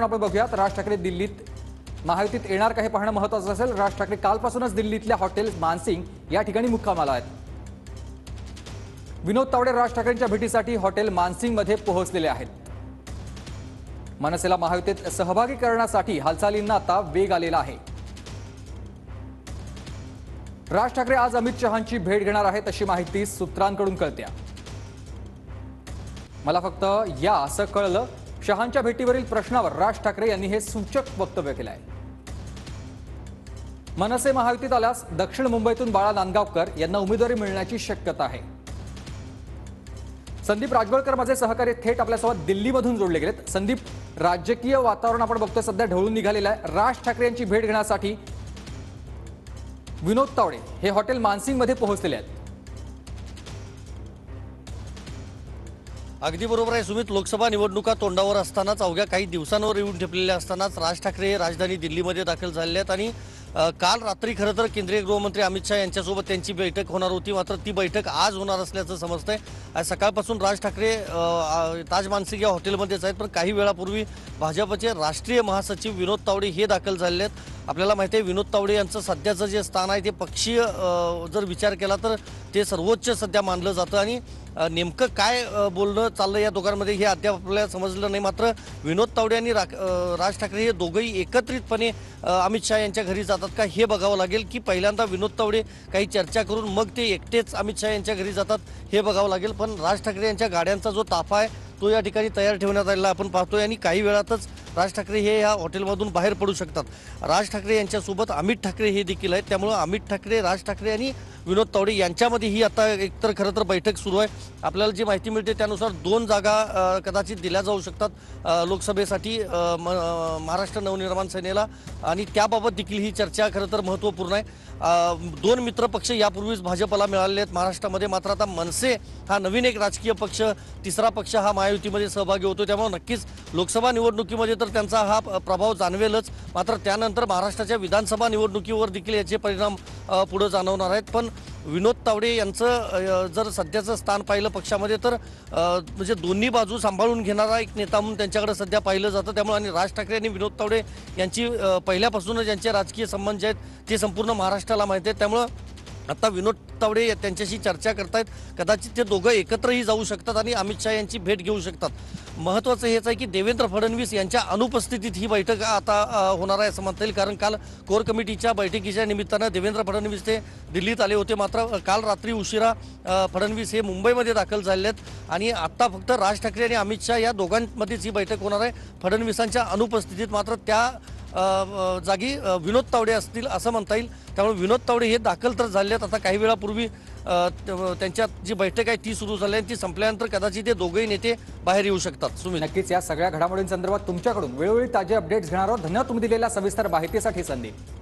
वातावरण आपण बघूयात। राज ठाकरे दिल्लीत महायुतीत येणार का हे पाहणं महत्त्वाचं असेल। राज ठाकरे कालपासूनच दिल्लीतल्या हॉटेल मानसिंग या ठिकाणी मुक्कामाला आहेत। विनोद तावडे राज ठाकरेंच्या भेटीसाठी हॉटेल मानसिंग मध्ये पोहोचलेले आहेत। मनसेला महायुतीत सहभागी करण्यासाठी हालचालींना आता वेग आलेला आहे। राज ठाकरे आज अमित शहांची भेट घेणार आहेत अशी माहिती सूत्रांकडून कळते। मला फक्त या असं कळलं। शहांच्या भेटीवरील प्रश्नावर राज ठाकरे यांनी हे सूचक वक्तव्य केलं आहे। मनसे महायुतीत आल्यास दक्षिण मुंबईतून बाळा नांदगावकर यांना उमेदवारी मिळण्याची शक्यता आहे। संदीप राजवळकर माझे सहकारी थेट आपल्यासोबत दिल्लीमधून जोडले गेलेत। संदीप, राजकीय वातावरण आपण बघतोय सध्या ढवळून निघालेलं आहे। राज ठाकरे यांची भेट घेण्यासाठी विनोद तावडे हे हॉटेल मानसिंग मध्ये पोहोचलेले आहेत। अगदी बरोबर आहे सुमित। लोकसभा निवडणुका तोंडावर असतानाच अवघ्या काही दिवसांवर येऊन ठेपलेल्या असतानाच राज ठाकरे राजधानी दिल्लीमध्ये दाखल झालेले आहेत आणि काल रात्री खरं तर केंद्रीय गृहमंत्री अमित शहा यांच्यासोबत त्यांची बैठक होणार होती, मात्र ती बैठक आज होणार असल्याचं समजतंय। आज सकाळपासून राज ठाकरे ताज मानसिंग या हॉटेलमध्येच आहेत, पण काही वेळापूर्वी भाजपचे राष्ट्रीय महासचिव विनोद तावडे हे दाखल झालेले आहेत। आपल्याला माहिती आहे विनोद तावडे यांचं सध्याचं जे स्थान आहे ते पक्षीय जर विचार केला तर ते सर्वोच्च सध्या मानलं जातं आणि नेमकं काय बोलणं चाललं या दोघांमध्ये हे अद्याप आपल्याला समजलं नाही। मात्र विनोद तावडे आणि राज ठाकरे हे दोघंही एकत्रितपणे अमित शहा यांच्या घरी जातात का हे बघावं लागेल, की पहिल्यांदा विनोद तावडे काही चर्चा करून मग ते एकटेच अमित शहा यांच्या घरी जातात हे बघावं लागेल। पण राज ठाकरे यांच्या गाड्यांचा जो ताफा आहे तो या ठिकाणी तयार ठेवण्यात आलेला आपण पाहतोय आणि काही वेळातच राज ठाकरे हे या हॉटेलमधून बाहेर पडू शकतात। राज ठाकरे यांच्यासोबत अमित ठाकरे हे देखील आहेत, त्यामुळे अमित ठाकरे, राज ठाकरे आणि विनोद तावडे यांच्यामध्ये ही आता एकतर खरं तर बैठक सुरू आहे। आपल्याला जी माहिती मिळते त्यानुसार 2 जागा कदाचित दिल्या जाऊ शकतात लोकसभेसाठी महाराष्ट्र नवनिर्माण सेनेला आणि त्याबाबत देखील ही चर्चा खरं तर महत्त्वपूर्ण आहे। 2 मित्र पक्ष यापूर्वीच भाजपला मिळालेले आहेत महाराष्ट्रामध्ये, मात्र आता मनसे हा नवीन एक राजकीय पक्ष, तिसरा पक्ष हा महायुतीमध्ये सहभागी होतो, त्यामुळे नक्कीच लोकसभा निवडणुकीमध्ये तर त्यांचा हा प्रभाव जाणवेलच, मात्र त्यानंतर महाराष्ट्राच्या विधानसभा निवडणुकीवर देखील याचे परिणाम पुढे जाणवणार आहेत। पण विनोद तावडे यांचं जर सध्याचं स्थान पाहिलं पक्षामध्ये तर म्हणजे दोन्ही बाजू सांभाळून घेणारा एक नेता म्हणून त्यांच्याकडे सध्या पाहिलं जातं। त्यामुळे आणि राज ठाकरे आणि विनोद तावडे यांची पहिल्यापासूनच ज्यांचे राजकीय संबंध आहेत ते संपूर्ण महाराष्ट्राला माहिती आहेत, त्यामुळं आता विनोद तावडे त्यांच्याशी चर्चा करतायत। कदाचित ते दोघं एकत्रही जाऊ शकतात आणि अमित शहा यांची भेट घेऊ शकतात। महत्त्वाचं हेच आहे की देवेंद्र फडणवीस यांच्या अनुपस्थितीत ही बैठक आता होणार आहे असं म्हणता येईल, कारण काल कोर कमिटीच्या बैठकीच्या निमित्तानं देवेंद्र फडणवीस ते दिल्लीत आले होते, मात्र काल रात्री उशिरा फडणवीस हे मुंबईमध्ये दाखल झालेले आहेत आणि आत्ता फक्त राज ठाकरे आणि अमित शहा या दोघांमध्येच ही बैठक होणार आहे फडणवीसांच्या अनुपस्थितीत। मात्र त्या जागी विनोद तावडे असतील असं म्हणता येईल, त्यामुळे विनोद तावडे हे दाखल तर झाले आहेत। आता काही वेळापूर्वी त्यांच्यात जी बैठक आहे ती सुरू झाली आहे, ती संपल्यानंतर कदाचित ते दोघेही नेते बाहेर येऊ शकतात। सुमित, नक्कीच या सगळ्या घडामोडींसंदर्भात तुमच्याकडून वेळोवेळी ताजे अपडेट्स घेणार आहोत। धन्यवाद तुम्ही दिलेल्या सविस्तर माहितीसाठी संदीप।